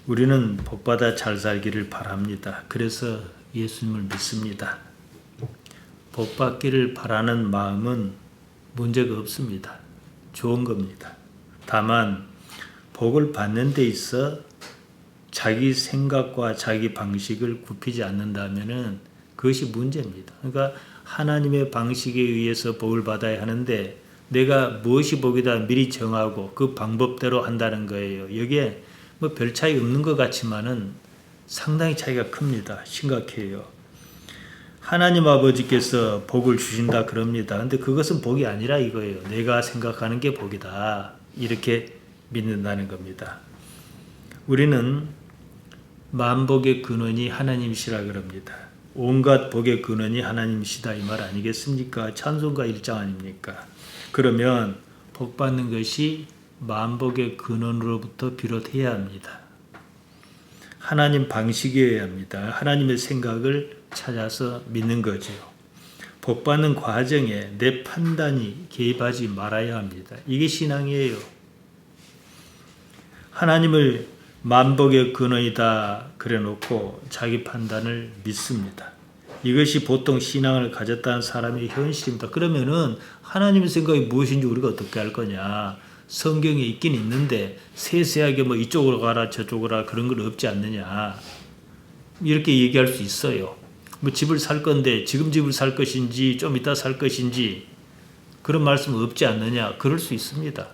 우리는 복받아 잘 살기를 바랍니다. 그래서 예수님을 믿습니다. 복받기를 바라는 마음은 문제가 없습니다. 좋은 겁니다. 다만 복을 받는 데 있어 자기 생각과 자기 방식을 굽히지 않는다면 그것이 문제입니다. 그러니까 하나님의 방식에 의해서 복을 받아야 하는데 내가 무엇이 복이다 미리 정하고 그 방법대로 한다는 거예요. 여기에 뭐 별 차이 없는 것 같지만은 상당히 차이가 큽니다. 심각해요. 하나님 아버지께서 복을 주신다 그럽니다. 근데 그것은 복이 아니라 이거예요. 내가 생각하는 게 복이다. 이렇게 믿는다는 겁니다. 우리는 만복의 근원이 하나님이시라 그럽니다. 온갖 복의 근원이 하나님이시다 이 말 아니겠습니까? 찬송가 1장 아닙니까? 그러면 복 받는 것이 만복의 근원으로부터 비롯해야 합니다. 하나님 방식이어야 합니다. 하나님의 생각을 찾아서 믿는 거죠. 복 받는 과정에 내 판단이 개입하지 말아야 합니다. 이게 신앙이에요. 하나님을 만복의 근원이다 그래놓고 자기 판단을 믿습니다. 이것이 보통 신앙을 가졌다는 사람의 현실입니다. 그러면은 하나님의 생각이 무엇인지 우리가 어떻게 할 거냐? 성경에 있긴 있는데 세세하게 뭐 이쪽으로 가라 저쪽으로 가라 그런 건 없지 않느냐? 이렇게 얘기할 수 있어요. 뭐 집을 살 건데 지금 집을 살 것인지 좀 이따 살 것인지 그런 말씀 없지 않느냐? 그럴 수 있습니다.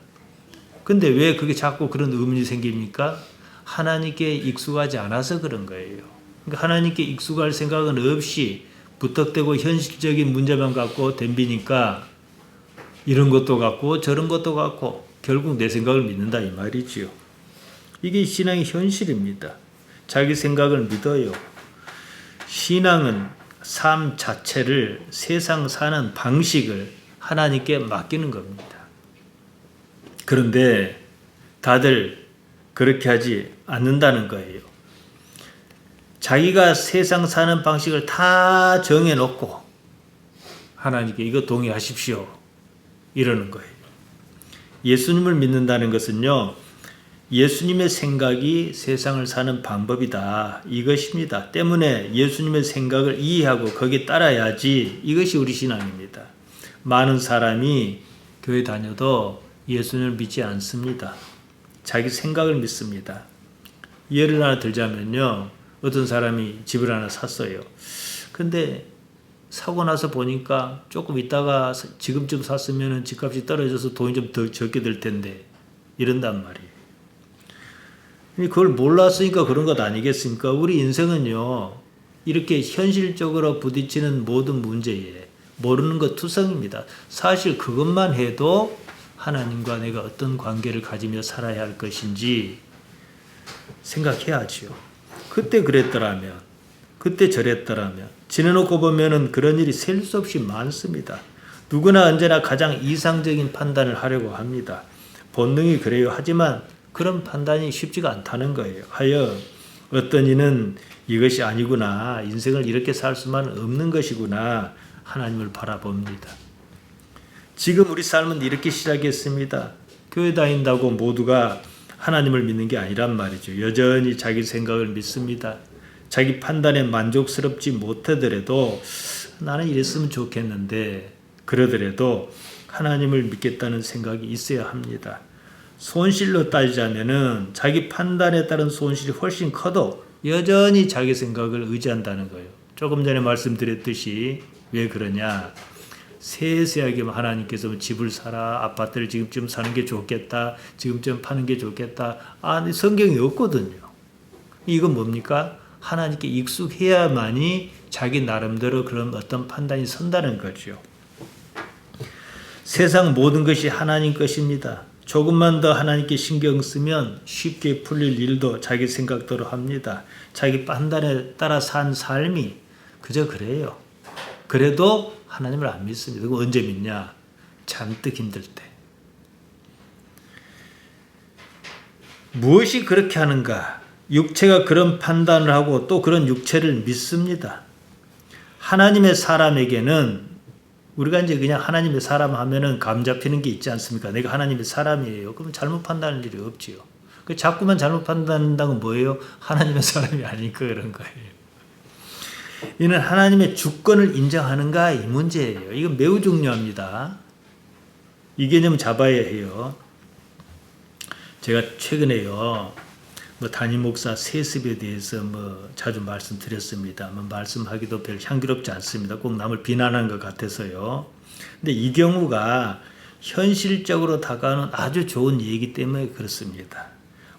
근데 왜 그게 자꾸 그런 의문이 생깁니까? 하나님께 익숙하지 않아서 그런 거예요. 그러니까 하나님께 익숙할 생각은 없이 부탁되고 현실적인 문제만 갖고 덤비니까 이런 것도 갖고 저런 것도 갖고 결국 내 생각을 믿는다 이 말이지요. 이게 신앙의 현실입니다. 자기 생각을 믿어요. 신앙은 삶 자체를 세상 사는 방식을 하나님께 맡기는 겁니다. 그런데 다들 그렇게 하지 않는다는 거예요. 자기가 세상 사는 방식을 다 정해놓고 하나님께 이거 동의하십시오. 이러는 거예요. 예수님을 믿는다는 것은요. 예수님의 생각이 세상을 사는 방법이다. 이것입니다. 때문에 예수님의 생각을 이해하고 거기에 따라야지 이것이 우리 신앙입니다. 많은 사람이 교회 다녀도 예수님을 믿지 않습니다. 자기 생각을 믿습니다. 예를 하나 들자면요. 어떤 사람이 집을 하나 샀어요. 근데 사고 나서 보니까 조금 있다가 지금쯤 샀으면 집값이 떨어져서 돈이 좀 더 적게 들 텐데 이런단 말이에요. 그걸 몰랐으니까 그런 것 아니겠습니까? 우리 인생은요. 이렇게 현실적으로 부딪히는 모든 문제에 모르는 것 투성입니다. 사실 그것만 해도 하나님과 내가 어떤 관계를 가지며 살아야 할 것인지 생각해야지요. 그때 그랬더라면, 그때 저랬더라면, 지내놓고 보면은 그런 일이 셀 수 없이 많습니다. 누구나 언제나 가장 이상적인 판단을 하려고 합니다. 본능이 그래요. 하지만 그런 판단이 쉽지가 않다는 거예요. 하여 어떤 이는 이것이 아니구나. 인생을 이렇게 살 수만 없는 것이구나. 하나님을 바라봅니다. 지금 우리 삶은 이렇게 시작했습니다. 교회 다닌다고 모두가 하나님을 믿는 게 아니란 말이죠. 여전히 자기 생각을 믿습니다. 자기 판단에 만족스럽지 못하더라도 나는 이랬으면 좋겠는데 그러더라도 하나님을 믿겠다는 생각이 있어야 합니다. 손실로 따지자면은 자기 판단에 따른 손실이 훨씬 커도 여전히 자기 생각을 의지한다는 거예요. 조금 전에 말씀드렸듯이 왜 그러냐? 세세하게 하나님께서 집을 사라, 아파트를 지금쯤 사는 게 좋겠다, 지금쯤 파는 게 좋겠다. 성경이 없거든요. 이건 뭡니까? 하나님께 익숙해야만이 자기 나름대로 그런 어떤 판단이 선다는 거죠. 세상 모든 것이 하나님 것입니다. 조금만 더 하나님께 신경 쓰면 쉽게 풀릴 일도 자기 생각대로 합니다. 자기 판단에 따라 산 삶이 그저 그래요. 그래도 하나님을 안 믿습니다. 그럼 언제 믿냐? 잔뜩 힘들 때. 무엇이 그렇게 하는가? 육체가 그런 판단을 하고 또 그런 육체를 믿습니다. 하나님의 사람에게는 우리가 이제 그냥 하나님의 사람 하면은 감 잡히는 게 있지 않습니까? 내가 하나님의 사람이에요. 그럼 잘못 판단할 일이 없지요. 그 자꾸만 잘못 판단한다는 건 뭐예요? 하나님의 사람이 아니니까 그런 거예요. 이는 하나님의 주권을 인정하는가 이 문제예요. 이건 매우 중요합니다. 이 개념 잡아야 해요. 제가 최근에요, 담임 목사 세습에 대해서 자주 말씀드렸습니다. 말씀하기도 별 향기롭지 않습니다. 꼭 남을 비난하는 것 같아서요. 근데 이 경우가 현실적으로 다가오는 아주 좋은 얘기 때문에 그렇습니다.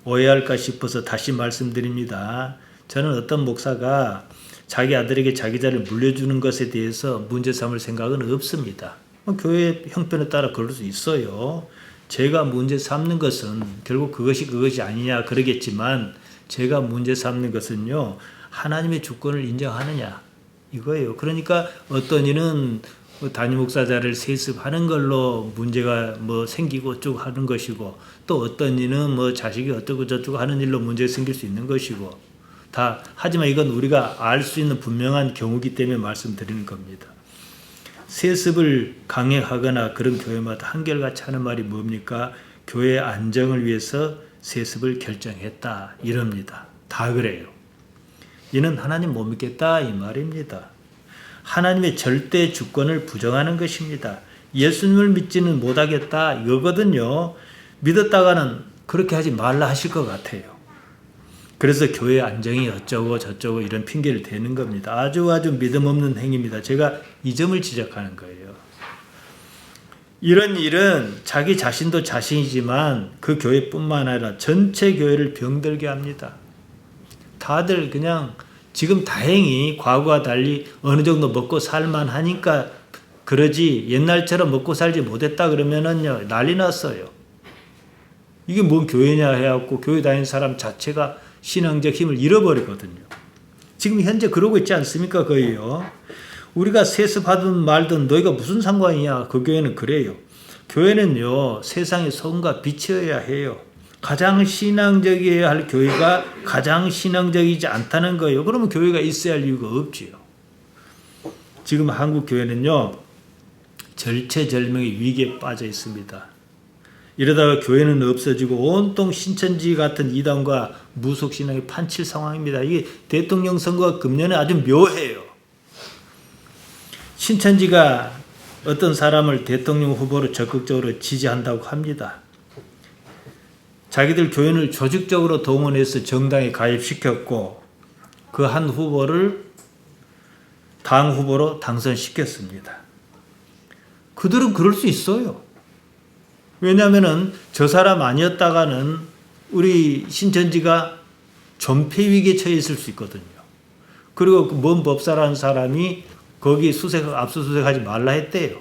오해할까 싶어서 다시 말씀드립니다. 저는 어떤 목사가 자기 아들에게 자기 자리를 물려주는 것에 대해서 문제 삼을 생각은 없습니다. 교회 형편에 따라 그럴 수 있어요. 제가 문제 삼는 것은 결국 그것이 아니냐 그러겠지만, 제가 문제 삼는 것은요, 하나님의 주권을 인정하느냐 이거예요. 그러니까 어떤 이는 담임 목사 자리를 세습하는 걸로 문제가 생기고 쭉 하는 것이고, 또 어떤 이는 자식이 어쩌고 저쩌고 하는 일로 문제가 생길 수 있는 것이고, 다 하지만 이건 우리가 알 수 있는 분명한 경우이기 때문에 말씀드리는 겁니다. 세습을 강행하거나 그런 교회마다 한결같이 하는 말이 뭡니까? 교회 안정을 위해서 세습을 결정했다 이럽니다. 다 그래요. 이는 하나님 못 믿겠다 이 말입니다. 하나님의 절대 주권을 부정하는 것입니다. 예수님을 믿지는 못하겠다 이거거든요. 믿었다가는 그렇게 하지 말라 하실 것 같아요. 그래서 교회 안정이 어쩌고 저쩌고 이런 핑계를 대는 겁니다. 아주 믿음 없는 행위입니다. 제가 이 점을 지적하는 거예요. 이런 일은 자기 자신도 자신이지만 그 교회뿐만 아니라 전체 교회를 병들게 합니다. 다들 그냥 지금 다행히 과거와 달리 어느 정도 먹고 살만 하니까 그러지, 옛날처럼 먹고 살지 못했다 그러면은요 난리 났어요. 이게 뭔 교회냐 해갖고 교회 다니는 사람 자체가 신앙적 힘을 잃어버리거든요. 지금 현재 그러고 있지 않습니까? 거의요. 우리가 세습하든 말든 너희가 무슨 상관이냐. 그 교회는 그래요. 교회는요, 세상의 소금과 빛이어야 해요. 가장 신앙적이어야 할 교회가 가장 신앙적이지 않다는 거예요. 그러면 교회가 있어야 할 이유가 없지요. 지금 한국 교회는요, 절체절명의 위기에 빠져 있습니다. 이러다가 교회는 없어지고 온통 신천지 같은 이단과 무속신앙이 판칠 상황입니다. 이게 대통령 선거가 금년에 아주 묘해요. 신천지가 어떤 사람을 대통령 후보로 적극적으로 지지한다고 합니다. 자기들 교인을 조직적으로 동원해서 정당에 가입시켰고 그 한 후보를 당 후보로 당선시켰습니다. 그들은 그럴 수 있어요. 왜냐하면 저 사람 아니었다가는 우리 신천지가 존폐 위기에 처해 있을 수 있거든요. 그리고 먼 법사라는 사람이 거기 압수수색하지 말라 했대요.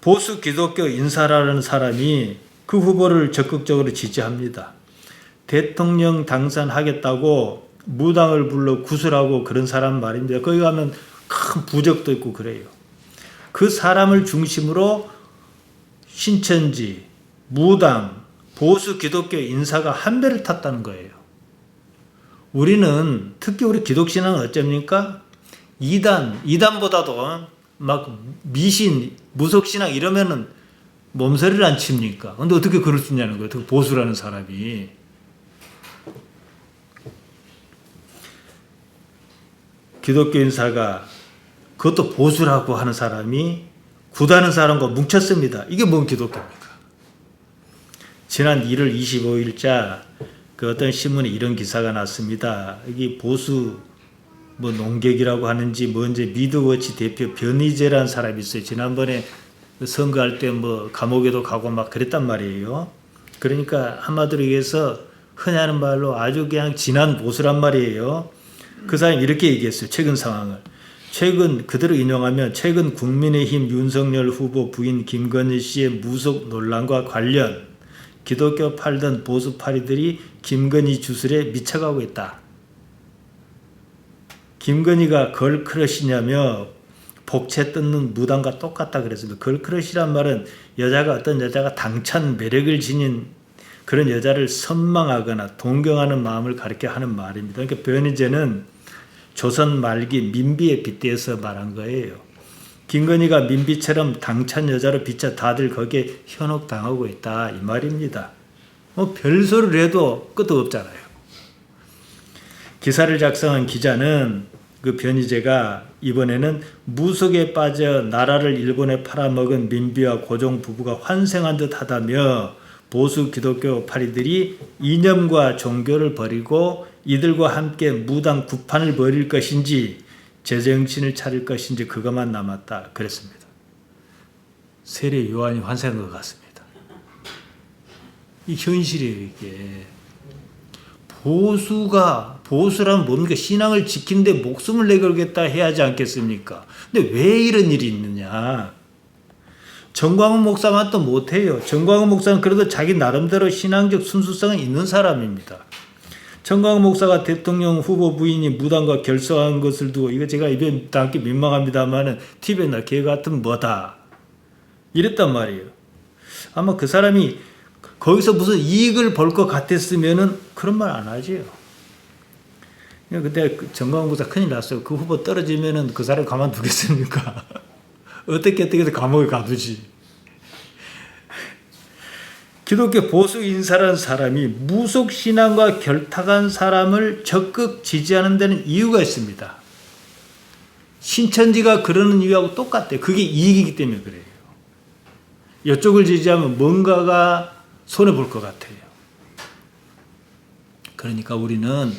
보수 기독교 인사라는 사람이 그 후보를 적극적으로 지지합니다. 대통령 당선하겠다고 무당을 불러 구슬하고 그런 사람 말입니다. 거기 가면 큰 부적도 있고 그래요. 그 사람을 중심으로 신천지, 무당, 보수 기독교 인사가 한 배를 탔다는 거예요. 우리는 특히 우리 기독신앙은 어쩝니까? 이단보다도 막 미신, 무속신앙 이러면은 몸서리를 안 칩니까? 근데 어떻게 그럴 수 있냐는 거예요. 특히 보수라는 사람이. 기독교 인사가 그것도 보수라고 하는 사람이 구다는 사람과 뭉쳤습니다. 이게 뭔 기독교입니까? 지난 1월 25일자 그 어떤 신문에 이런 기사가 났습니다. 이게 보수 농객이라고 하는지 뭔지 미드워치 대표 변희재라는 사람이 있어요. 지난번에 선거할 때 감옥에도 가고 막 그랬단 말이에요. 그러니까 한마디로 얘기해서 흔히 하는 말로 아주 그냥 진한 보수란 말이에요. 그 사람이 이렇게 얘기했어요. 최근 상황을. 그대로 인용하면 최근 국민의힘 윤석열 후보 부인 김건희 씨의 무속 논란과 관련 기독교 팔던 보수파리들이 김건희 주술에 미쳐가고 있다. 김건희가 걸크러시냐며 복채 뜯는 무당과 똑같다 그랬습니다. 걸크러시란 말은 어떤 여자가 당찬 매력을 지닌 그런 여자를 선망하거나 동경하는 마음을 가리켜 하는 말입니다. 그러니까 변희재는 조선 말기 민비에 빗대어서 말한 거예요. 김건희가 민비처럼 당찬 여자로 비쳐 다들 거기에 현혹당하고 있다 이 말입니다. 별소리를 해도 끝도 없잖아요. 기사를 작성한 기자는 그 변희재가 이번에는 무속에 빠져 나라를 일본에 팔아먹은 민비와 고종 부부가 환생한 듯 하다며 보수 기독교 파리들이 이념과 종교를 버리고 이들과 함께 무당 구판을 벌일 것인지 제정신을 차릴 것인지 그것만 남았다 그랬습니다. 세례 요한이 환생한 것 같습니다. 이 현실이에요. 이게 보수라면 뭡니까? 신앙을 지키는데 목숨을 내걸겠다 해야 하지 않겠습니까? 근데 왜 이런 일이 있느냐? 정광훈 목사만 또 못해요. 정광훈 목사는 그래도 자기 나름대로 신앙적 순수성은 있는 사람입니다. 정광훈 목사가 대통령 후보 부인이 무당과 결성한 것을 두고 이거 제가 입에 담기 민망합니다만은 TV에 나 개 같은 뭐다 이랬단 말이에요. 아마 그 사람이 거기서 무슨 이익을 볼 것 같았으면은 그런 말 안 하지요. 그때 정광훈 목사 큰일 났어요. 그 후보 떨어지면은 그 사람 가만두겠습니까? 어떻게 해서 감옥에 가두지. 기독교 보수 인사라는 사람이 무속 신앙과 결탁한 사람을 적극 지지하는 데는 이유가 있습니다. 신천지가 그러는 이유하고 똑같대요. 그게 이익이기 때문에 그래요. 이쪽을 지지하면 뭔가가 손해볼 것 같아요. 그러니까 우리는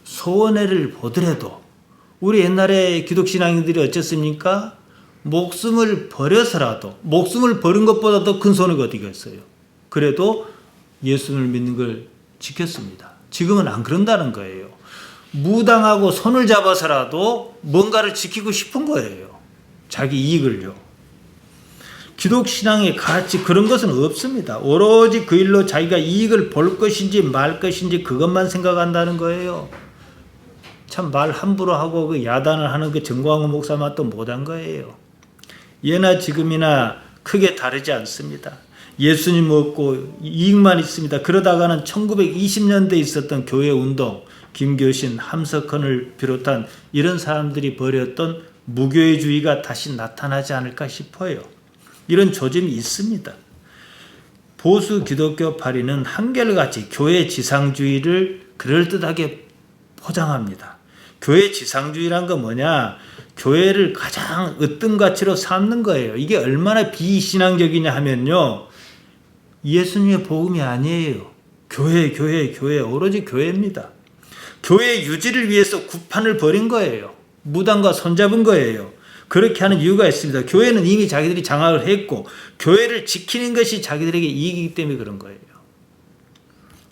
손해를 보더라도 우리 옛날에 기독신앙인들이 어쨌습니까? 목숨을 버려서라도 목숨을 버린 것보다 더 큰 손해가 어디가 있어요. 그래도 예수를 믿는 걸 지켰습니다. 지금은 안 그런다는 거예요. 무당하고 손을 잡아서라도 뭔가를 지키고 싶은 거예요. 자기 이익을요. 기독신앙의 가치 그런 것은 없습니다. 오로지 그 일로 자기가 이익을 볼 것인지 말 것인지 그것만 생각한다는 거예요. 참 말 함부로 하고 그 야단을 하는 그 정광훈 목사만 또 못한 거예요. 예나 지금이나 크게 다르지 않습니다. 예수님 없고 이익만 있습니다. 그러다가는 1920년대에 있었던 교회 운동, 김교신, 함석헌을 비롯한 이런 사람들이 벌였던 무교회주의가 다시 나타나지 않을까 싶어요. 이런 조짐이 있습니다. 보수 기독교 파리는 한결같이 교회 지상주의를 그럴듯하게 포장합니다. 교회 지상주의란 건 뭐냐? 교회를 가장 으뜸 가치로 삼는 거예요. 이게 얼마나 비신앙적이냐 하면요. 예수님의 복음이 아니에요. 교회, 오로지 교회입니다. 교회 유지를 위해서 구판을 벌인 거예요. 무당과 손잡은 거예요. 그렇게 하는 이유가 있습니다. 교회는 이미 자기들이 장악을 했고 교회를 지키는 것이 자기들에게 이익이기 때문에 그런 거예요.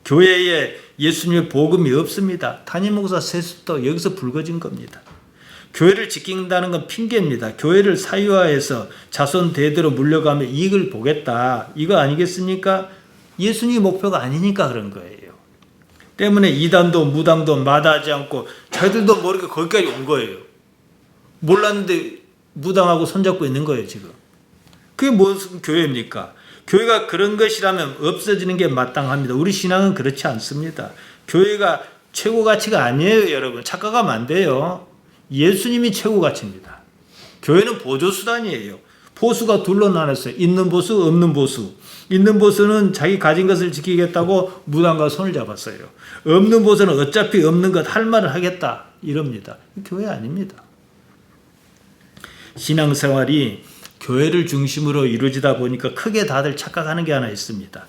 교회에 예수님의 복음이 없습니다. 담임 목사 세습도 여기서 불거진 겁니다. 교회를 지킨다는 건 핑계입니다. 교회를 사유화해서 자손 대대로 물려가며 이익을 보겠다. 이거 아니겠습니까? 예수님의 목표가 아니니까 그런 거예요. 때문에 이단도 무당도 마다하지 않고 자기들도 모르게 거기까지 온 거예요. 몰랐는데 무당하고 손잡고 있는 거예요, 지금. 그게 무슨 교회입니까? 교회가 그런 것이라면 없어지는 게 마땅합니다. 우리 신앙은 그렇지 않습니다. 교회가 최고 가치가 아니에요, 여러분. 착각하면 안 돼요. 예수님이 최고 가치입니다. 교회는 보조수단이에요. 보수가 둘로 나눴어요. 있는 보수, 없는 보수. 있는 보수는 자기 가진 것을 지키겠다고 무당과 손을 잡았어요. 없는 보수는 어차피 없는 것 할 말을 하겠다 이럽니다. 교회 아닙니다. 신앙생활이 교회를 중심으로 이루어지다 보니까 크게 다들 착각하는 게 하나 있습니다.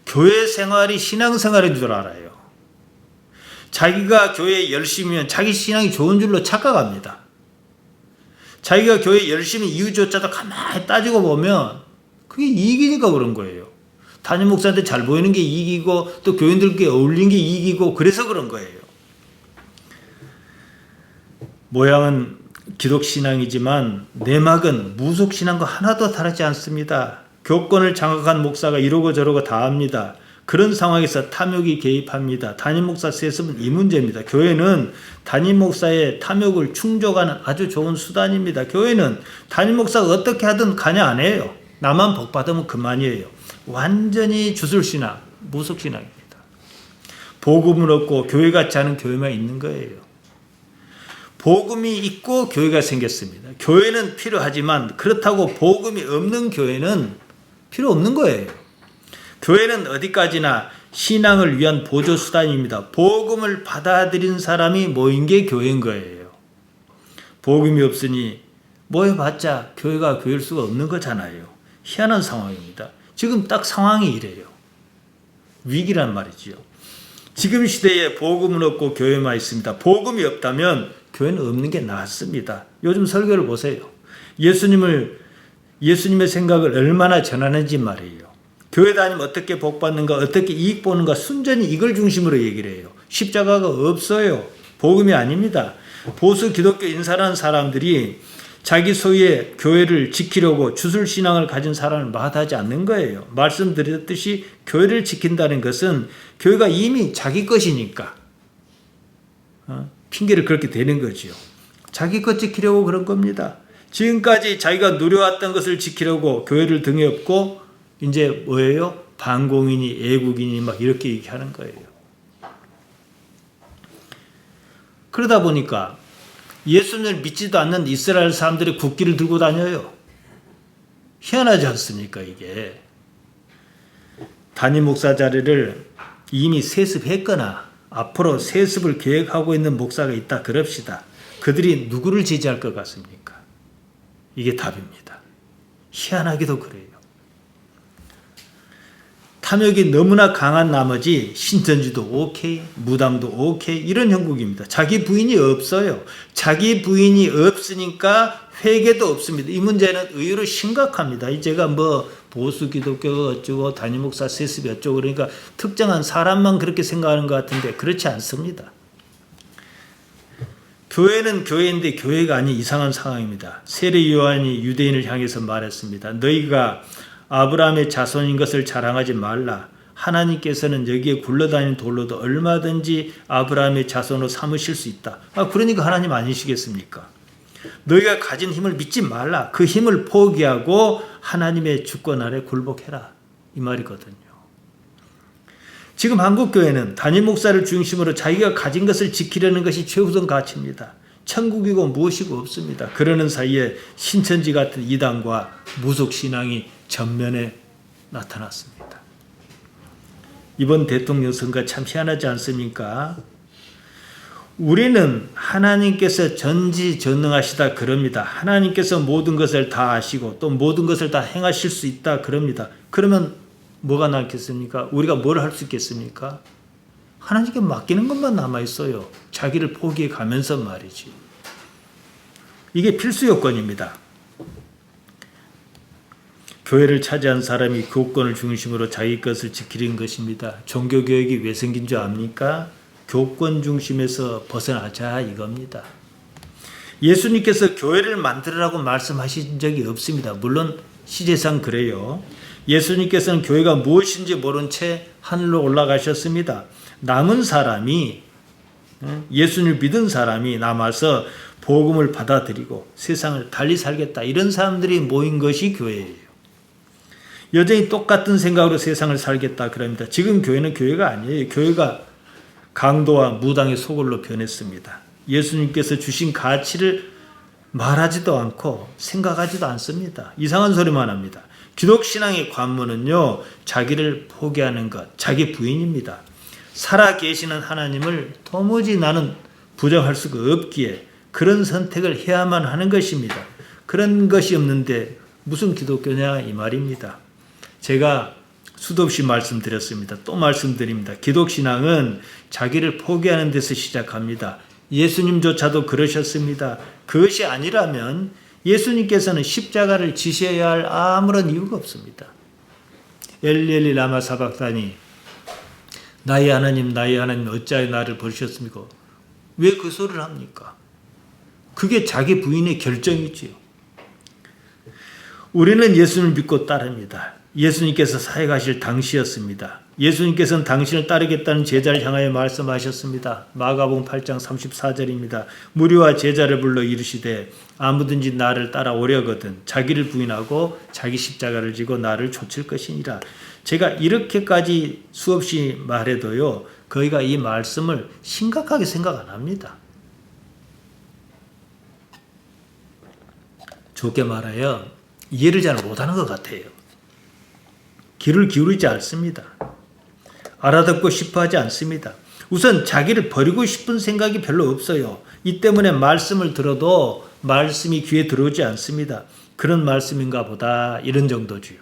교회 생활이 신앙생활인 줄 알아요. 자기가 교회에 열심히면 자기 신앙이 좋은 줄로 착각합니다. 자기가 교회에 열심히 이유조차도 가만히 따지고 보면 그게 이익이니까 그런 거예요. 담임 목사한테 잘 보이는 게 이익이고 또 교인들께 어울리는 게 이익이고 그래서 그런 거예요. 모양은 기독신앙이지만 내막은 무속신앙과 하나도 다르지 않습니다. 교권을 장악한 목사가 이러고 저러고 다 합니다. 그런 상황에서 탐욕이 개입합니다. 담임 목사 세습은 이 문제입니다. 교회는 담임 목사의 탐욕을 충족하는 아주 좋은 수단입니다. 교회는 담임 목사가 어떻게 하든 관여 안 해요. 나만 복 받으면 그만이에요. 완전히 주술신앙, 무속신앙입니다. 복음을 얻고 교회 같지 않은 교회만 있는 거예요. 복음이 있고 교회가 생겼습니다. 교회는 필요하지만 그렇다고 복음이 없는 교회는 필요 없는 거예요. 교회는 어디까지나 신앙을 위한 보조수단입니다. 복음을 받아들인 사람이 모인 게 교회인 거예요. 복음이 없으니 모여봤자 교회가 교회일 수가 없는 거잖아요. 희한한 상황입니다. 지금 딱 상황이 이래요. 위기란 말이지요. 지금 시대에 복음은 없고 교회만 있습니다. 복음이 없다면 교회는 없는 게 낫습니다. 요즘 설교를 보세요. 예수님의 생각을 얼마나 전하는지 말이에요. 교회 다니면 어떻게 복 받는가, 어떻게 이익 보는가, 순전히 이걸 중심으로 얘기를 해요. 십자가가 없어요. 복음이 아닙니다. 보수 기독교 인사라는 사람들이 자기 소유의 교회를 지키려고 주술신앙을 가진 사람을 마다하지 않는 거예요. 말씀드렸듯이 교회를 지킨다는 것은 교회가 이미 자기 것이니까 핑계를 그렇게 대는 거죠. 자기 것 지키려고 그런 겁니다. 지금까지 자기가 누려왔던 것을 지키려고 교회를 등에 업고 이제 뭐예요? 반공인이 애국인이 막 이렇게 얘기하는 거예요. 그러다 보니까 예수님을 믿지도 않는 이스라엘 사람들이 국기를 들고 다녀요. 희한하지 않습니까, 이게? 담임 목사 자리를 이미 세습했거나 앞으로 세습을 계획하고 있는 목사가 있다 그럽시다. 그들이 누구를 지지할 것 같습니까? 이게 답입니다. 희한하기도 그래요. 탐욕이 너무나 강한 나머지 신천지도 오케이, 무당도 오케이 이런 형국입니다. 자기 부인이 없어요. 자기 부인이 없으니까 회개도 없습니다. 이 문제는 의외로 심각합니다. 제가 뭐 보수 기독교가 어쩌고 담임 목사 세습이 어쩌고 그러니까 특정한 사람만 그렇게 생각하는 것 같은데 그렇지 않습니다. 교회는 교회인데 교회가 아닌 이상한 상황입니다. 세례 요한이 유대인을 향해서 말했습니다. 너희가 아브라함의 자손인 것을 자랑하지 말라. 하나님께서는 여기에 굴러다니는 돌로도 얼마든지 아브라함의 자손으로 삼으실 수 있다. 그러니까 하나님 아니시겠습니까? 너희가 가진 힘을 믿지 말라. 그 힘을 포기하고 하나님의 주권 아래 굴복해라. 이 말이거든요. 지금 한국교회는 담임 목사를 중심으로 자기가 가진 것을 지키려는 것이 최우선 가치입니다. 천국이고 무엇이고 없습니다. 그러는 사이에 신천지 같은 이단과 무속신앙이 전면에 나타났습니다. 이번 대통령 선거 참 희한하지 않습니까? 우리는 하나님께서 전지전능하시다 그럽니다. 하나님께서 모든 것을 다 아시고 또 모든 것을 다 행하실 수 있다 그럽니다. 그러면 뭐가 남겠습니까? 우리가 뭘 할 수 있겠습니까? 하나님께 맡기는 것만 남아있어요. 자기를 포기해 가면서 말이지. 이게 필수 요건입니다. 교회를 차지한 사람이 교권을 중심으로 자기 것을 지키는 것입니다. 종교개혁이 왜 생긴 줄 압니까? 교권 중심에서 벗어나자 이겁니다. 예수님께서 교회를 만들으라고 말씀하신 적이 없습니다. 물론 시제상 그래요. 예수님께서는 교회가 무엇인지 모른 채 하늘로 올라가셨습니다. 남은 사람이 예수님을 믿은 사람이 남아서 복음을 받아들이고 세상을 달리 살겠다. 이런 사람들이 모인 것이 교회예요. 여전히 똑같은 생각으로 세상을 살겠다 그럽니다. 지금 교회는 교회가 아니에요. 교회가 강도와 무당의 소굴로 변했습니다. 예수님께서 주신 가치를 말하지도 않고 생각하지도 않습니다. 이상한 소리만 합니다. 기독신앙의 관문은요, 자기를 포기하는 것, 자기 부인입니다. 살아계시는 하나님을 도무지 나는 부정할 수가 없기에 그런 선택을 해야만 하는 것입니다. 그런 것이 없는데 무슨 기독교냐 이 말입니다. 제가 수도 없이 말씀드렸습니다. 또 말씀드립니다. 기독신앙은 자기를 포기하는 데서 시작합니다. 예수님조차도 그러셨습니다. 그것이 아니라면 예수님께서는 십자가를 지셔야 할 아무런 이유가 없습니다. 엘리 엘리 라마 사박다니 나의 하나님 어찌하여 나를 버리셨습니까? 왜 그 소리를 합니까? 그게 자기 부인의 결정이지요. 우리는 예수님을 믿고 따릅니다. 예수님께서 사역하실 당시였습니다. 예수님께서는 당신을 따르겠다는 제자를 향하여 말씀하셨습니다. 마가복음 8장 34절입니다. 무리와 제자를 불러 이르시되 아무든지 나를 따라오려거든 자기를 부인하고 자기 십자가를 지고 나를 좇을 것이니라. 제가 이렇게까지 수없이 말해도요, 거기가 이 말씀을 심각하게 생각 안 합니다. 좋게 말하여 이해를 잘 못하는 것 같아요. 귀를 기울이지 않습니다. 알아듣고 싶어 하지 않습니다. 우선 자기를 버리고 싶은 생각이 별로 없어요. 이 때문에 말씀을 들어도 말씀이 귀에 들어오지 않습니다. 그런 말씀인가 보다 이런 정도지요.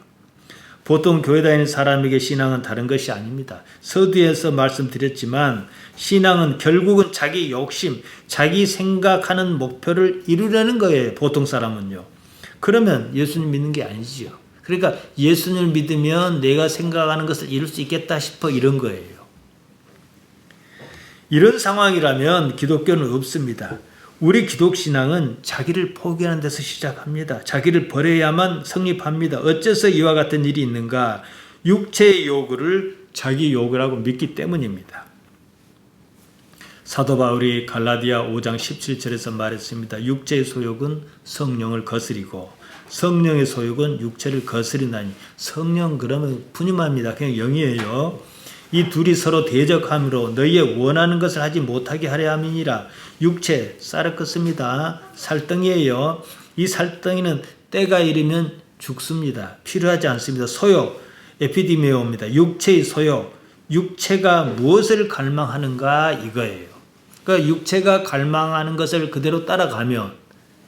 보통 교회 다니는 사람에게 신앙은 다른 것이 아닙니다. 서두에서 말씀드렸지만 신앙은 결국은 자기 욕심, 자기 생각하는 목표를 이루려는 거예요. 보통 사람은요. 그러면 예수님 믿는 게 아니지요. 그러니까 예수님을 믿으면 내가 생각하는 것을 이룰 수 있겠다 싶어 이런 거예요. 이런 상황이라면 기독교는 없습니다. 우리 기독신앙은 자기를 포기하는 데서 시작합니다. 자기를 버려야만 성립합니다. 어째서 이와 같은 일이 있는가? 육체의 요구를 자기 요구라고 믿기 때문입니다. 사도 바울이 갈라디아 5장 17절에서 말했습니다. 육체의 소욕은 성령을 거스리고 성령의 소욕은 육체를 거스린다니. 성령 그러면 푸념합니다. 그냥 영이에요. 이 둘이 서로 대적함으로 너희의 원하는 것을 하지 못하게 하려 함이니라. 육체 쌀을 껐습니다. 살덩이에요. 이 살덩이는 때가 이르면 죽습니다. 필요하지 않습니다. 소욕 에피디메오입니다. 육체의 소욕. 육체가 무엇을 갈망하는가 이거예요. 그러니까 육체가 갈망하는 것을 그대로 따라가면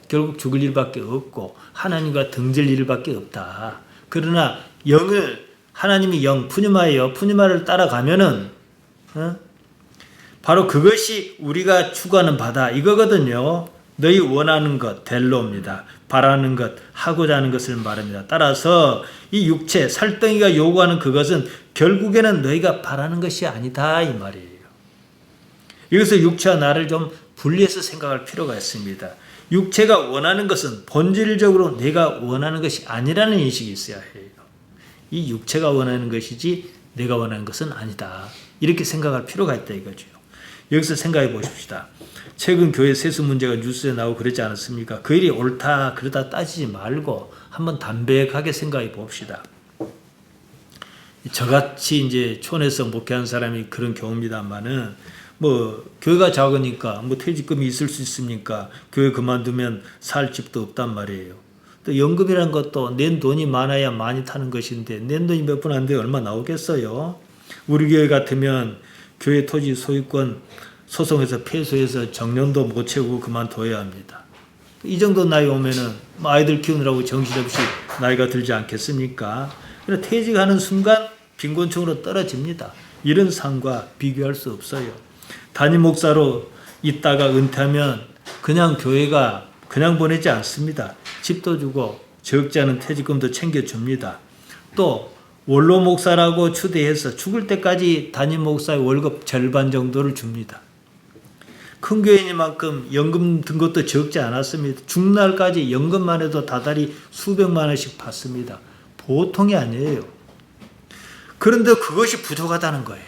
결국 죽을 일밖에 없고 하나님과 등질 일밖에 없다. 그러나 영을 하나님이 영 푸뉴마예요. 푸뉴마를 따라가면은 바로 그것이 우리가 추구하는 바다 이거거든요. 너희 원하는 것 델로입니다. 바라는 것, 하고자 하는 것을 말합니다. 따라서 이 육체, 살덩이가 요구하는 그것은 결국에는 너희가 바라는 것이 아니다 이 말이에요. 여기서 육체와 나를 좀 분리해서 생각할 필요가 있습니다. 육체가 원하는 것은 본질적으로 내가 원하는 것이 아니라는 인식이 있어야 해요. 이 육체가 원하는 것이지 내가 원하는 것은 아니다. 이렇게 생각할 필요가 있다 이거죠. 여기서 생각해 보십시다. 최근 교회 세수 문제가 뉴스에 나오고 그러지 않았습니까? 그 일이 옳다 그러다 따지지 말고 한번 담백하게 생각해 봅시다. 저같이 이제 촌에서 목회한 사람이 그런 경우입니다만은 교회가 작으니까 퇴직금이 있을 수 있습니까? 교회 그만두면 살 집도 없단 말이에요. 또 연금이라는 것도 낸 돈이 많아야 많이 타는 것인데 낸 돈이 몇 푼 안 돼 얼마 나오겠어요? 우리 교회 같으면 교회 토지 소유권 소송해서 패소해서 정년도 못 채우고 그만둬야 합니다. 이 정도 나이 오면은 아이들 키우느라고 정신없이 나이가 들지 않겠습니까? 그래서 퇴직하는 순간 빈곤층으로 떨어집니다. 이런 삶과 비교할 수 없어요. 담임 목사로 있다가 은퇴하면 그냥 교회가 그냥 보내지 않습니다. 집도 주고 적지 않은 퇴직금도 챙겨줍니다. 또 원로 목사라고 추대해서 죽을 때까지 담임 목사의 월급 절반 정도를 줍니다. 큰 교회니만큼 연금 든 것도 적지 않았습니다. 죽날까지 연금만 해도 다달이 수백만 원씩 받습니다. 보통이 아니에요. 그런데 그것이 부족하다는 거예요.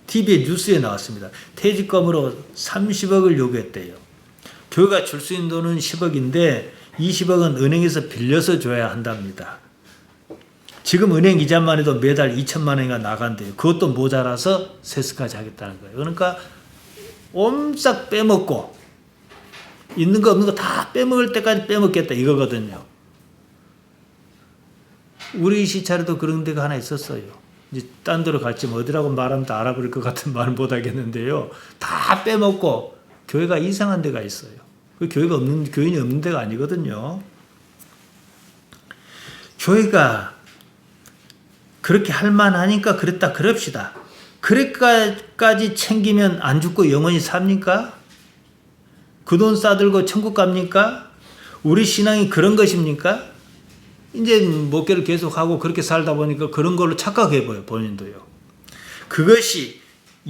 TV에 뉴스에 나왔습니다. 퇴직금으로 30억을 요구했대요. 교회가 줄 수 있는 돈은 10억인데 20억은 은행에서 빌려서 줘야 한답니다. 지금 은행 이자만 해도 매달 2천만 원이가 나간대요. 그것도 모자라서 세습까지 하겠다는 거예요. 그러니까 옴싹 빼먹고 있는 거 없는 거 다 빼먹을 때까지 빼먹겠다 이거거든요. 우리 시찰에도 그런 데가 하나 있었어요. 이제 딴 데로 갈지 어디라고 말하면 다 알아버릴 것 같은 말은 못 하겠는데요. 다 빼먹고 교회가 이상한 데가 있어요. 그 교인이 없는 데가 아니거든요. 교회가 그렇게 할 만하니까 그랬다 그럽시다. 그래까지 챙기면 안 죽고 영원히 삽니까? 그 돈 싸들고 천국 갑니까? 우리 신앙이 그런 것입니까? 이제 목회를 계속하고 그렇게 살다 보니까 그런 걸로 착각해 보여 본인도요. 그것이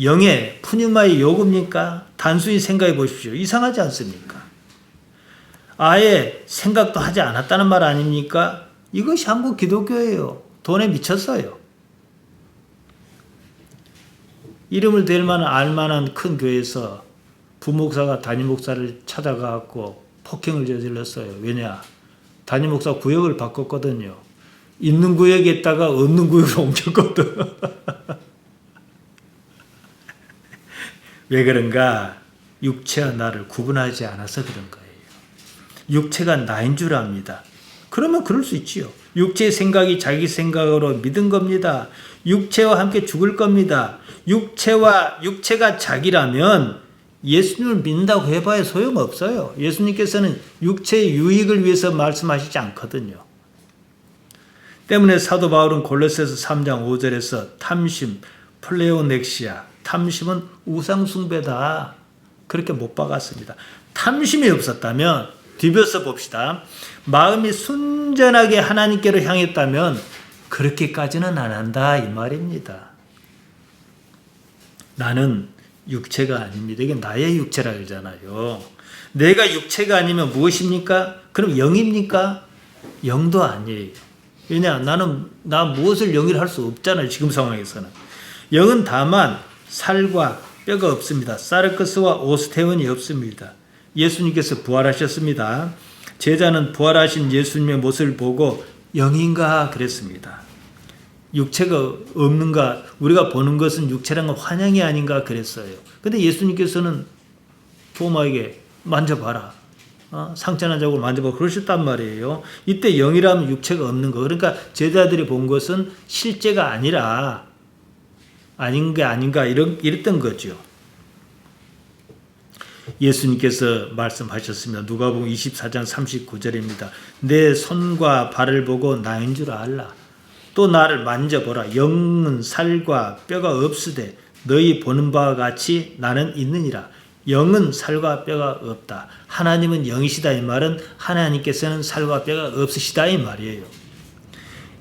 영의 푸뉴마의 요구입니까? 단순히 생각해 보십시오. 이상하지 않습니까? 아예 생각도 하지 않았다는 말 아닙니까? 이것이 한국 기독교예요. 돈에 미쳤어요. 이름을 댈 만한 알만한 큰 교회에서 부목사가 담임 목사를 찾아가고 폭행을 저질렀어요. 왜냐? 담임 목사 구역을 바꿨거든요. 있는 구역에 있다가 없는 구역으로 옮겼거든. 왜 그런가? 육체와 나를 구분하지 않아서 그런 거예요. 육체가 나인 줄 압니다. 그러면 그럴 수 있지요. 육체의 생각이 자기 생각으로 믿은 겁니다. 육체와 함께 죽을 겁니다. 육체가 자기라면 예수님을 믿는다고 해봐야 소용없어요. 예수님께서는 육체의 유익을 위해서 말씀하시지 않거든요. 때문에 사도 바울은 골로새서 3장 5절에서 탐심, 플레오넥시아, 탐심은 우상숭배다. 그렇게 못 박았습니다. 탐심이 없었다면 뒤벼서 봅시다. 마음이 순전하게 하나님께로 향했다면 그렇게까지는 안 한다 이 말입니다. 나는 육체가 아닙니다. 이게 나의 육체라 그러잖아요. 내가 육체가 아니면 무엇입니까? 그럼 영입니까? 영도 아니에요. 왜냐? 나 무엇을 영이라 할 수 없잖아요. 지금 상황에서는. 영은 다만 살과 뼈가 없습니다. 사르크스와 오스테온이 없습니다. 예수님께서 부활하셨습니다. 제자는 부활하신 예수님의 모습을 보고 영인가 그랬습니다. 육체가 없는가, 우리가 보는 것은 육체란 건 환영이 아닌가 그랬어요. 근데 예수님께서는 도마에게 만져봐라. 상처난 자국을 만져봐 그러셨단 말이에요. 이때 영이라면 육체가 없는 거. 그러니까 제자들이 본 것은 실제가 아니라 아닌가 이랬던 거죠. 예수님께서 말씀하셨습니다. 누가복음 24장 39절입니다. 내 손과 발을 보고 나인 줄 알라. 또 나를 만져보라. 영은 살과 뼈가 없으되 너희 보는 바와 같이 나는 있느니라. 영은 살과 뼈가 없다. 하나님은 영이시다 이 말은 하나님께서는 살과 뼈가 없으시다 이 말이에요.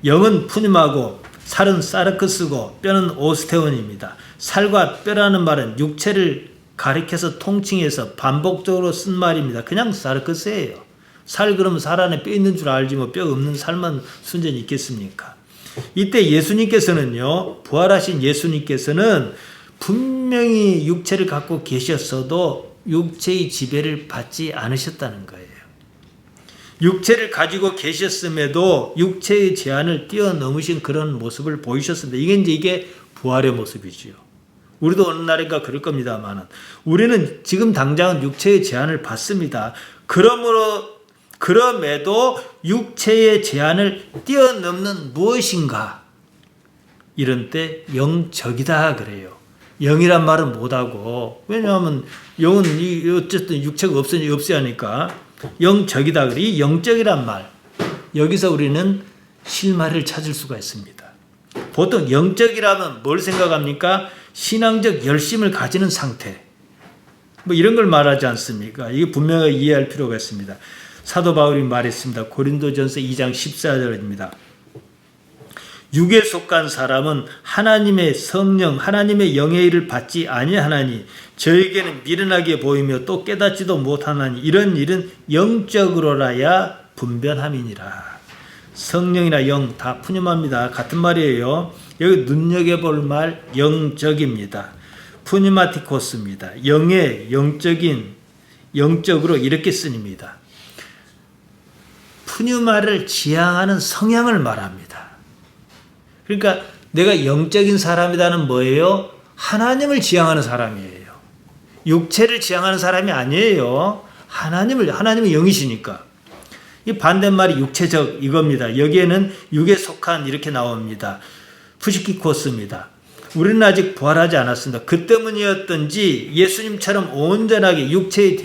영은 푸념하고 살은 사르크스고 뼈는 오스테온입니다. 살과 뼈라는 말은 육체를 가리켜서 통칭해서 반복적으로 쓴 말입니다. 그냥 사르크스예요. 살 그러면 살 안에 뼈 있는 줄 알지 뭐 뼈 없는 살만 순전히 있겠습니까? 이때 예수님께서는요, 부활하신 예수님께서는 분명히 육체를 갖고 계셨어도 육체의 지배를 받지 않으셨다는 거예요. 육체를 가지고 계셨음에도 육체의 제한을 뛰어넘으신 그런 모습을 보이셨습니다. 이게 부활의 모습이지요. 우리도 어느 날인가 그럴 겁니다만 우리는 지금 당장은 육체의 제한을 받습니다. 그럼에도 육체의 제한을 뛰어넘는 무엇인가 이런 때 영적이다 그래요. 영이란 말은 못하고 왜냐하면 영은 어쨌든 육체가 없어야 하니까 영적이다 그래. 이 영적이란 말 여기서 우리는 실마리를 찾을 수가 있습니다. 보통 영적이라면 뭘 생각합니까? 신앙적 열심을 가지는 상태 뭐 이런 걸 말하지 않습니까? 이게 분명하게 이해할 필요가 있습니다. 사도 바울이 말했습니다. 고린도전서 2장 14절입니다. 육에 속한 사람은 하나님의 성령, 하나님의 영의 일을 받지 아니하나니 저에게는 미련하게 보이며 또 깨닫지도 못하나니 이런 일은 영적으로라야 분변함이니라. 성령이나 영 다 푸념합니다. 같은 말이에요. 여기 눈여겨볼 말 영적입니다. 푸니마티코스입니다. 영의 영적으로 이렇게 쓰입니다. 푸뉴마를 지향하는 성향을 말합니다. 그러니까 내가 영적인 사람이라는 뭐예요? 하나님을 지향하는 사람이에요. 육체를 지향하는 사람이 아니에요. 하나님은 영이시니까. 이 반대말이 육체적 이겁니다. 여기에는 육에 속한 이렇게 나옵니다. 푸시키코스입니다. 우리는 아직 부활하지 않았습니다. 그 때문이었던지 예수님처럼 온전하게 육체의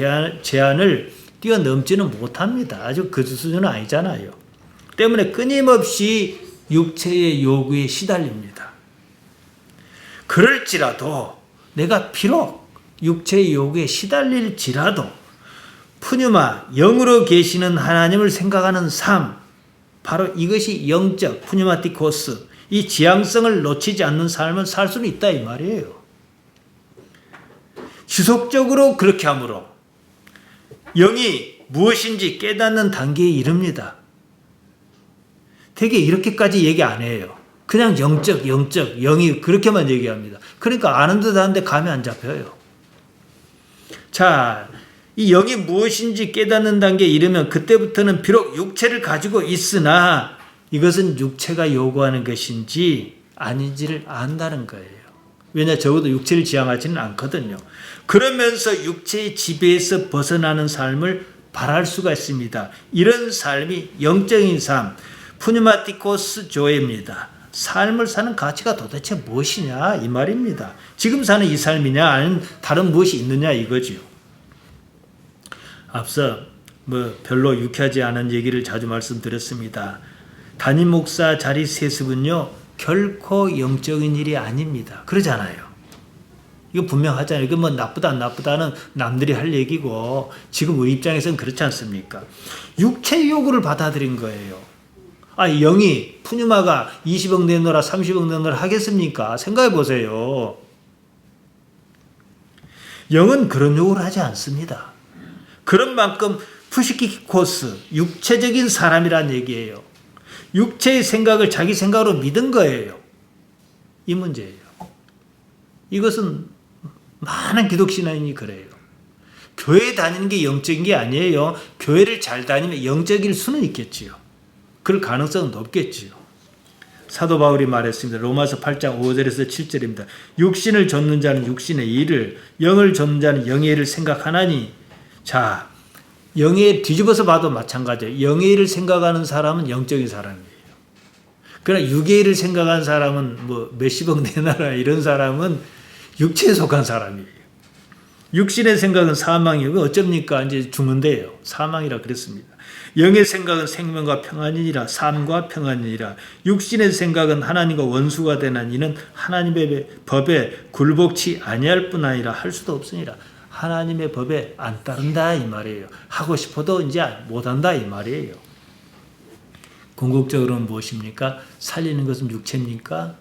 제한을 뛰어넘지는 못합니다. 아주 그 수준은 아니잖아요. 때문에 끊임없이 육체의 요구에 시달립니다. 그럴지라도 내가 비록 육체의 요구에 시달릴지라도 푸뉴마 영으로 계시는 하나님을 생각하는 삶 바로 이것이 영적 푸뉴마티코스 이 지향성을 놓치지 않는 삶을 살 수는 있다 이 말이에요. 지속적으로 그렇게 함으로 영이 무엇인지 깨닫는 단계에 이릅니다. 되게 이렇게까지 얘기 안 해요. 그냥 영적, 영이 그렇게만 얘기합니다. 그러니까 아는 듯 하는데 감이 안 잡혀요. 자, 이 영이 무엇인지 깨닫는 단계에 이르면 그때부터는 비록 육체를 가지고 있으나 이것은 육체가 요구하는 것인지 아닌지를 안다는 거예요. 왜냐 적어도 육체를 지향하지는 않거든요. 그러면서 육체의 지배에서 벗어나는 삶을 바랄 수가 있습니다. 이런 삶이 영적인 삶, 푸뉴마티코스 조입니다. 삶을 사는 가치가 도대체 무엇이냐 이 말입니다. 지금 사는 이 삶이냐 아니면 다른 무엇이 있느냐 이거지요. 앞서 별로 유쾌하지 않은 얘기를 자주 말씀드렸습니다. 담임 목사 자리 세습은요 결코 영적인 일이 아닙니다. 그러잖아요. 이거 분명하잖아요. 이거 나쁘다 안 나쁘다는 남들이 할 얘기고 지금 우리 입장에서는 그렇지 않습니까? 육체의 요구를 받아들인 거예요. 영이 푸뉴마가 20억 내놓으라 30억 내놓으라 하겠습니까? 생각해 보세요. 영은 그런 요구를 하지 않습니다. 그런 만큼 푸시키코스 육체적인 사람이란 얘기예요. 육체의 생각을 자기 생각으로 믿은 거예요. 이 문제예요. 이것은 많은 기독신앙인이 그래요. 교회 다니는 게 영적인 게 아니에요. 교회를 잘 다니면 영적일 수는 있겠지요. 그럴 가능성은 높겠지요. 사도 바울이 말했습니다. 로마서 8장 5절에서 7절입니다. 육신을 좇는 자는 육신의 일을, 영을 좇는 자는 영의 일을 생각하나니. 자, 영의 일 뒤집어서 봐도 마찬가지예요. 영의 일을 생각하는 사람은 영적인 사람이에요. 그러나 육의 일을 생각하는 사람은 몇십억 내놔라 이런 사람은 육체에 속한 사람이에요. 육신의 생각은 사망이고 어쩝니까? 이제 죽는데요. 사망이라 그랬습니다. 영의 생각은 생명과 평안이니라. 삶과 평안이니라. 육신의 생각은 하나님과 원수가 되는 이는 하나님의 법에 굴복치 아니할 뿐 아니라 할 수도 없으니라. 하나님의 법에 안 따른다 이 말이에요. 하고 싶어도 이제 못한다 이 말이에요. 궁극적으로는 무엇입니까? 살리는 것은 육체입니까?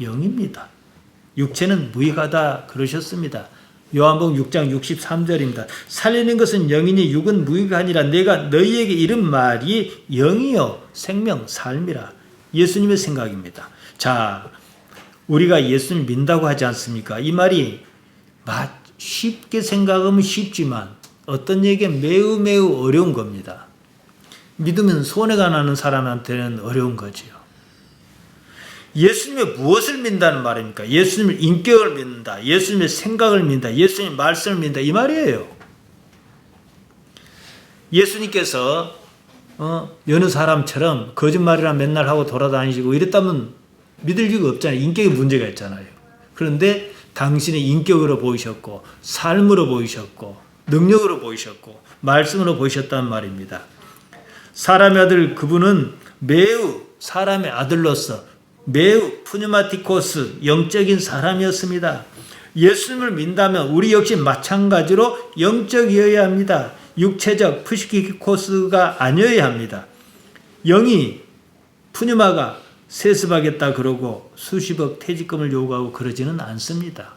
영입니다. 육체는 무익하다 그러셨습니다. 요한복음 6장 63절입니다. 살리는 것은 영이니 육은 무익하니라. 내가 너희에게 이른 말이 영이요 생명 삶이라. 예수님의 생각입니다. 자, 우리가 예수님 믿는다고 하지 않습니까? 이 말이 쉽게 생각하면 쉽지만 어떤 얘기에 매우 매우 어려운 겁니다. 믿으면 손해가 나는 사람한테는 어려운 거지요. 예수님의 무엇을 믿는다는 말입니까? 예수님의 인격을 믿는다. 예수님의 생각을 믿는다. 예수님의 말씀을 믿는다. 이 말이에요. 예수님께서 여느 사람처럼 거짓말이나 맨날 하고 돌아다니시고 이랬다면 믿을 이유가 없잖아요. 인격에 문제가 있잖아요. 그런데 당신의 인격으로 보이셨고 삶으로 보이셨고 능력으로 보이셨고 말씀으로 보이셨단 말입니다. 사람의 아들 그분은 매우 사람의 아들로서 매우 푸뉴마티코스 영적인 사람이었습니다. 예수님을 믿다면 우리 역시 마찬가지로 영적이어야 합니다. 육체적 푸시키코스가 아니어야 합니다. 영이 푸뉴마가 세습하겠다 그러고 수십억 퇴직금을 요구하고 그러지는 않습니다.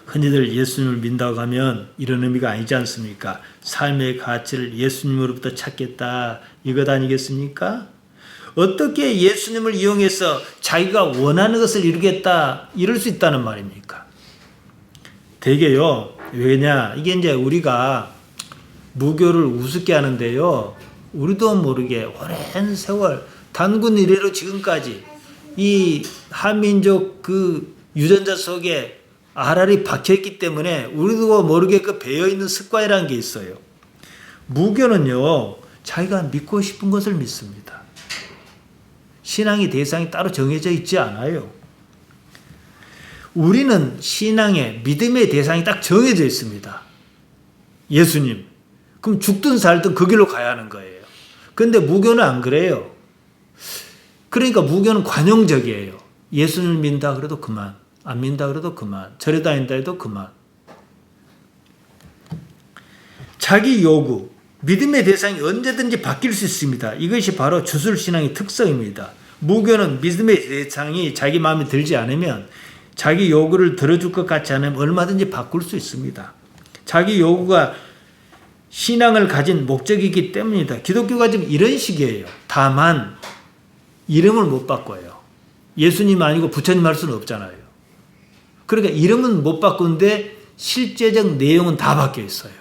흔히들 예수님을 믿다고 하면 이런 의미가 아니지 않습니까? 삶의 가치를 예수님으로부터 찾겠다 이것 아니겠습니까? 어떻게 예수님을 이용해서 자기가 원하는 것을 이루겠다 이럴 수 있다는 말입니까? 되게요. 왜냐? 이게 이제 우리가 무교를 우습게 하는데요. 우리도 모르게 오랜 세월 단군 이래로 지금까지 이 한민족 그 유전자 속에 알알이 박혀있기 때문에 우리도 모르게 그 배어있는 습관이라는 게 있어요. 무교는요. 자기가 믿고 싶은 것을 믿습니다. 신앙의 대상이 따로 정해져 있지 않아요. 우리는 신앙의 믿음의 대상이 딱 정해져 있습니다. 예수님. 그럼 죽든 살든 그 길로 가야 하는 거예요. 그런데 무교는 안 그래요. 그러니까 무교는 관용적이에요. 예수님을 믿는다 그래도 그만. 안 믿는다 그래도 그만. 절에 다닌다 해도 그만. 자기 요구, 믿음의 대상이 언제든지 바뀔 수 있습니다. 이것이 바로 주술신앙의 특성입니다. 무교는 믿음의 대상이 자기 마음에 들지 않으면 자기 요구를 들어줄 것 같지 않으면 얼마든지 바꿀 수 있습니다. 자기 요구가 신앙을 가진 목적이기 때문이다. 기독교가 지금 이런 식이에요. 다만 이름을 못 바꿔요. 예수님 아니고 부처님 할 수는 없잖아요. 그러니까 이름은 못 바꾸는데 실제적 내용은 다 바뀌어 있어요.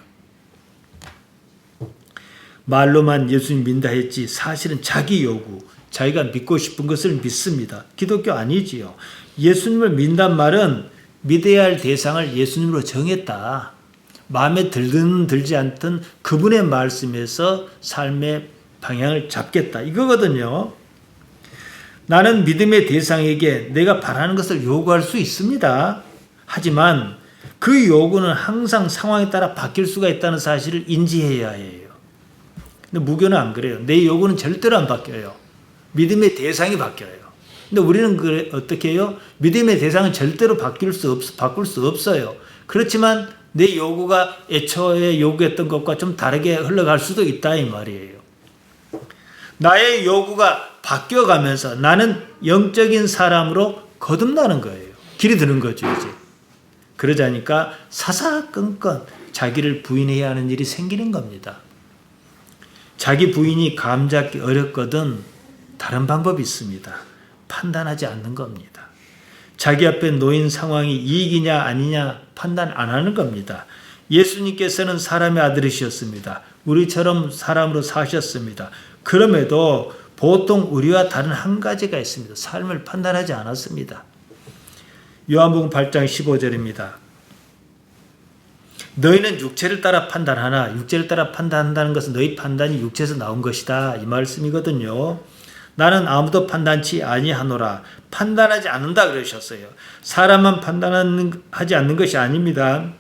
말로만 예수님 믿는다 했지 사실은 자기 요구, 자기가 믿고 싶은 것을 믿습니다. 기독교 아니지요. 예수님을 믿는단 말은 믿어야 할 대상을 예수님으로 정했다. 마음에 들든 들지 않든 그분의 말씀에서 삶의 방향을 잡겠다. 이거거든요. 나는 믿음의 대상에게 내가 바라는 것을 요구할 수 있습니다. 하지만 그 요구는 항상 상황에 따라 바뀔 수가 있다는 사실을 인지해야 해요. 근데 무교는 안 그래요. 내 요구는 절대로 안 바뀌어요. 믿음의 대상이 바뀌어요. 근데 우리는 어떻게 해요? 믿음의 대상은 절대로 바꿀 수 없어요. 그렇지만 내 요구가 애초에 요구했던 것과 좀 다르게 흘러갈 수도 있다 이 말이에요. 나의 요구가 바뀌어가면서 나는 영적인 사람으로 거듭나는 거예요. 길이 드는 거죠 이제. 그러자니까 사사건건 자기를 부인해야 하는 일이 생기는 겁니다. 자기 부인이 감잡기 어렵거든 다른 방법이 있습니다. 판단하지 않는 겁니다. 자기 앞에 놓인 상황이 이익이냐 아니냐 판단 안 하는 겁니다. 예수님께서는 사람의 아들이셨습니다. 우리처럼 사람으로 사셨습니다. 그럼에도 보통 우리와 다른 한 가지가 있습니다. 삶을 판단하지 않았습니다. 요한복음 8장 15절입니다. 너희는 육체를 따라 판단하나 육체를 따라 판단한다는 것은 너희 판단이 육체에서 나온 것이다. 이 말씀이거든요. 나는 아무도 판단치 아니하노라. 판단하지 않는다 그러셨어요. 사람만 판단하지 않는 것이 아닙니다.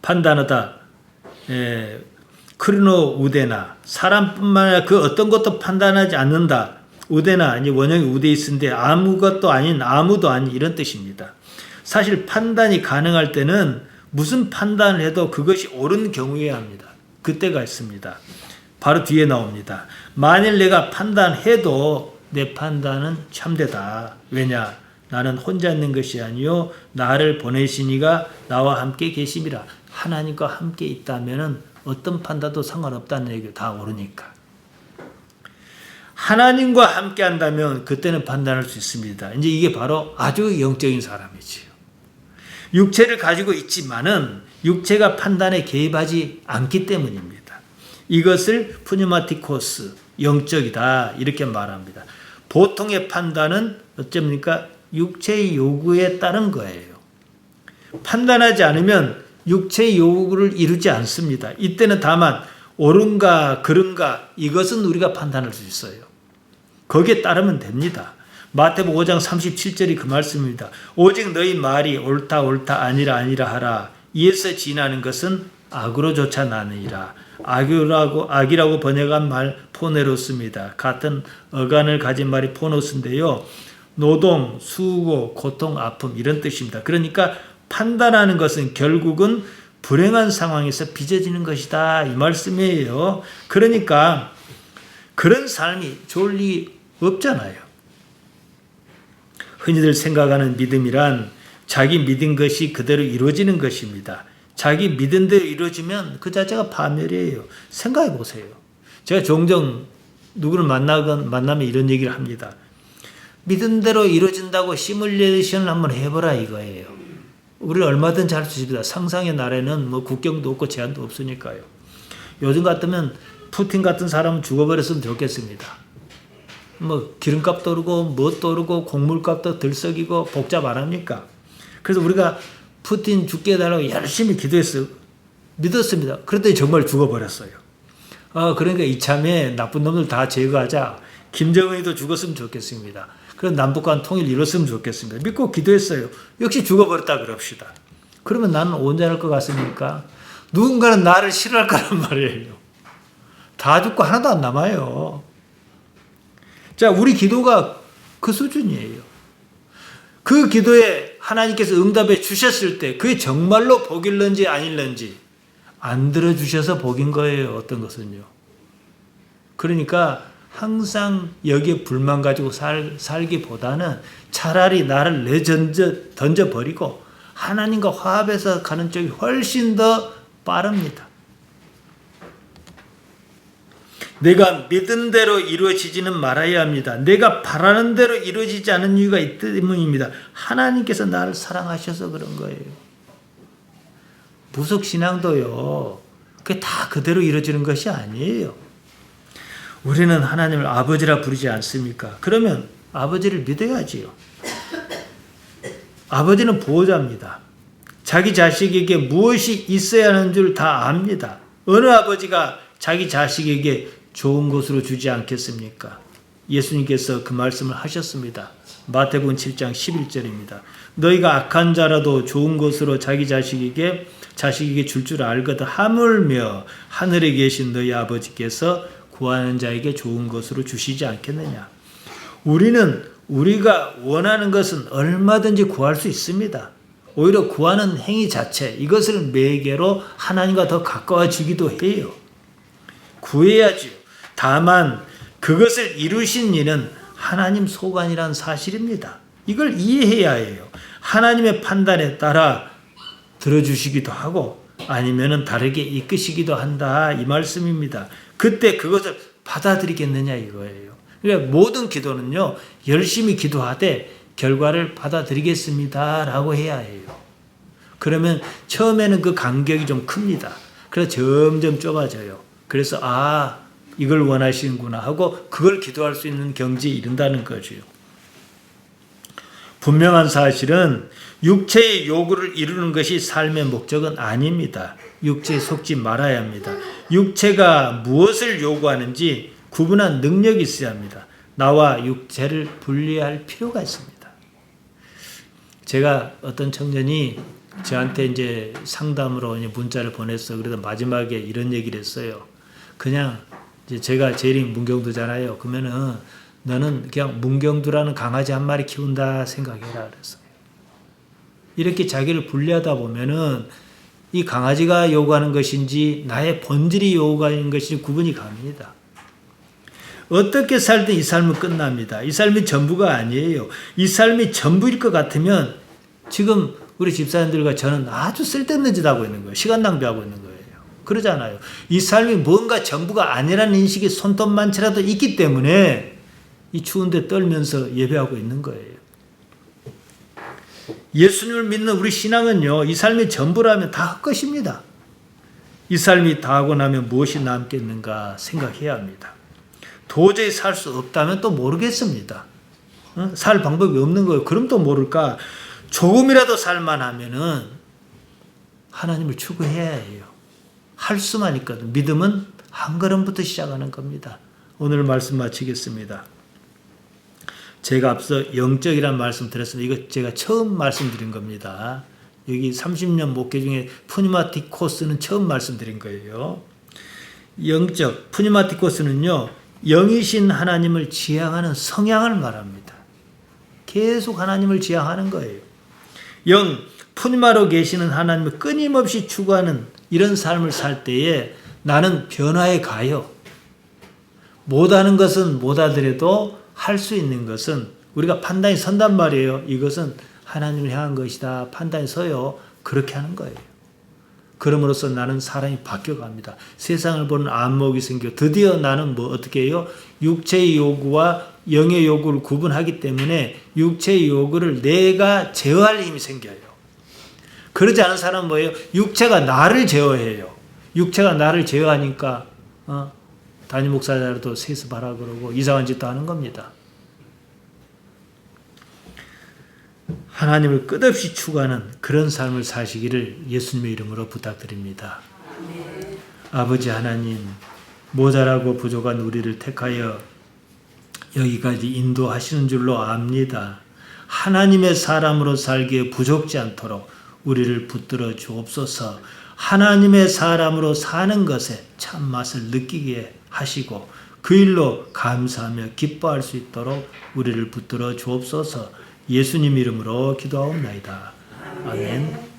판단하다. 크리노 우데나. 사람뿐만 아니라 그 어떤 것도 판단하지 않는다. 우데나 아니 원형이 우데에 있는데 아무것도 아닌 아무도 아닌 이런 뜻입니다. 사실 판단이 가능할 때는 무슨 판단을 해도 그것이 옳은 경우여야 합니다. 그때가 있습니다. 바로 뒤에 나옵니다. 만일 내가 판단해도 내 판단은 참되다. 왜냐? 나는 혼자 있는 것이 아니요 나를 보내신 이가 나와 함께 계심이라. 하나님과 함께 있다면 어떤 판단도 상관없다는 얘기를 다 옳으니까. 하나님과 함께 한다면 그때는 판단할 수 있습니다. 이제 이게 바로 아주 영적인 사람이지요. 육체를 가지고 있지만은 육체가 판단에 개입하지 않기 때문입니다. 이것을 푸뉴마티코스, 영적이다 이렇게 말합니다. 보통의 판단은 어쩝니까? 육체의 요구에 따른 거예요. 판단하지 않으면 육체의 요구를 이루지 않습니다. 이때는 다만 옳은가 그른가 이것은 우리가 판단할 수 있어요. 거기에 따르면 됩니다. 마태복음 5장 37절이 그 말씀입니다. 오직 너희 말이 옳다 옳다 아니라 아니라 하라. 이에서 지나는 것은 악으로조차 나느니라. 악이라고 번역한 말 포네로스입니다. 같은 어간을 가진 말이 포노스인데요. 노동, 수고, 고통, 아픔 이런 뜻입니다. 그러니까 판단하는 것은 결국은 불행한 상황에서 빚어지는 것이다 이 말씀이에요. 그러니까 그런 삶이 좋을 리 없잖아요. 흔히들 생각하는 믿음이란 자기 믿은 것이 그대로 이루어지는 것입니다. 자기 믿은 대로 이루어지면 그 자체가 파멸이에요. 생각해 보세요. 제가 종종 누구를 만나면 이런 얘기를 합니다. 믿은 대로 이루어진다고 시뮬레이션을 한번 해보라 이거예요. 우리는 얼마든지 할 수 있습니다. 상상의 나라에는 뭐 국경도 없고 제한도 없으니까요. 요즘 같으면 푸틴 같은 사람은 죽어버렸으면 좋겠습니다. 뭐 기름값도 오르고 뭣도 오르고 곡물값도 들썩이고 복잡 안 합니까? 그래서 우리가 푸틴 죽게 해달라고 열심히 기도했어요. 믿었습니다. 그랬더니 정말 죽어버렸어요. 그러니까 이참에 나쁜 놈들 다 제거하자. 김정은이도 죽었으면 좋겠습니다. 그럼 남북 간 통일 이뤘으면 좋겠습니다. 믿고 기도했어요. 역시 죽어버렸다 그럽시다. 그러면 나는 온전할 것 같습니까? 누군가는 나를 싫어할 거란 말이에요. 다 죽고 하나도 안 남아요. 자, 우리 기도가 그 수준이에요. 그 기도에 하나님께서 응답해 주셨을 때 그게 정말로 복일런지 아닐런지 안 들어주셔서 복인 거예요. 어떤 것은요. 그러니까 항상 여기에 불만 가지고 살기보다는 차라리 나를 던져버리고 하나님과 화합해서 가는 쪽이 훨씬 더 빠릅니다. 내가 믿은 대로 이루어지지는 말아야 합니다. 내가 바라는 대로 이루어지지 않은 이유가 있기 때문입니다. 하나님께서 나를 사랑하셔서 그런 거예요. 무속신앙도요. 그게 다 그대로 이루어지는 것이 아니에요. 우리는 하나님을 아버지라 부르지 않습니까? 그러면 아버지를 믿어야지요. 아버지는 보호자입니다. 자기 자식에게 무엇이 있어야 하는 줄 다 압니다. 어느 아버지가 자기 자식에게 좋은 것으로 주지 않겠습니까? 예수님께서 그 말씀을 하셨습니다. 마태복음 7장 11절입니다. 너희가 악한 자라도 좋은 것으로 자기 자식에게 줄 줄 알거든 하물며 하늘에 계신 너희 아버지께서 구하는 자에게 좋은 것으로 주시지 않겠느냐. 우리가 원하는 것은 얼마든지 구할 수 있습니다. 오히려 구하는 행위 자체, 이것을 매개로 하나님과 더 가까워지기도 해요. 구해야죠. 다만 그것을 이루신 이는 하나님 소관이라는 사실입니다. 이걸 이해해야 해요. 하나님의 판단에 따라 들어주시기도 하고 아니면은 다르게 이끄시기도 한다, 이 말씀입니다. 그때 그것을 받아들이겠느냐 이거예요. 그러니까 모든 기도는요, 열심히 기도하되 결과를 받아들이겠습니다 라고 해야 해요. 그러면 처음에는 그 간격이 좀 큽니다. 그래서 점점 좁아져요. 그래서 이걸 원하시는구나 하고 그걸 기도할 수 있는 경지에 이른다는 거죠. 분명한 사실은 육체의 요구를 이루는 것이 삶의 목적은 아닙니다. 육체에 속지 말아야 합니다. 육체가 무엇을 요구하는지 구분한 능력이 있어야 합니다. 나와 육체를 분리할 필요가 있습니다. 제가 어떤 청년이 저한테 이제 상담으로 문자를 보냈어. 그래서 마지막에 이런 얘기를 했어요. 그냥 이제 제가 제일 문경두잖아요. 그러면은 너는 그냥 문경두라는 강아지 한 마리 키운다 생각해라 그랬어요. 이렇게 자기를 분리하다 보면은 이 강아지가 요구하는 것인지 나의 본질이 요구하는 것인지 구분이 갑니다. 어떻게 살든 이 삶은 끝납니다. 이 삶이 전부가 아니에요. 이 삶이 전부일 것 같으면 지금 우리 집사님들과 저는 아주 쓸데없는 짓 하고 있는 거예요. 시간 낭비하고 있는 거예요. 그러잖아요. 이 삶이 뭔가 전부가 아니라는 인식이 손톱만치라도 있기 때문에 이 추운데 떨면서 예배하고 있는 거예요. 예수님을 믿는 우리 신앙은요, 이 삶이 전부라면 다 헛것입니다. 이 삶이 다 하고 나면 무엇이 남겠는가 생각해야 합니다. 도저히 살 수 없다면 또 모르겠습니다. 살 방법이 없는 거예요. 그럼 또 모를까? 조금이라도 살만하면은 하나님을 추구해야 해요. 할 수만 있거든. 믿음은 한 걸음부터 시작하는 겁니다. 오늘 말씀 마치겠습니다. 제가 앞서 영적이라는 말씀 드렸습니다. 이거 제가 처음 말씀드린 겁니다. 여기 30년 목회 중에 푸니마티코스는 처음 말씀드린 거예요. 영적, 푸니마티코스는요, 영이신 하나님을 지향하는 성향을 말합니다. 계속 하나님을 지향하는 거예요. 영, 푸니마로 계시는 하나님을 끊임없이 추구하는 이런 삶을 살 때에 나는 변화해 가요. 못하는 것은 못하더라도 할 수 있는 것은 우리가 판단이 선단 말이에요. 이것은 하나님을 향한 것이다. 판단이 서요. 그렇게 하는 거예요. 그럼으로써 나는 사람이 바뀌어갑니다. 세상을 보는 안목이 생겨 드디어 나는 어떻게 해요? 육체의 요구와 영의 요구를 구분하기 때문에 육체의 요구를 내가 제어할 힘이 생겨요. 그러지 않은 사람은 뭐예요? 육체가 나를 제어해요. 육체가 나를 제어하니까 담임 목사자라도 세습하라 그러고 이상한 짓도 하는 겁니다. 하나님을 끝없이 추구하는 그런 삶을 사시기를 예수님의 이름으로 부탁드립니다. 아버지 하나님, 모자라고 부족한 우리를 택하여 여기까지 인도하시는 줄로 압니다. 하나님의 사람으로 살기에 부족지 않도록 우리를 붙들어 주옵소서. 하나님의 사람으로 사는 것에 참맛을 느끼게 하시고 그 일로 감사하며 기뻐할 수 있도록 우리를 붙들어 주옵소서. 예수님 이름으로 기도하옵나이다. 아멘.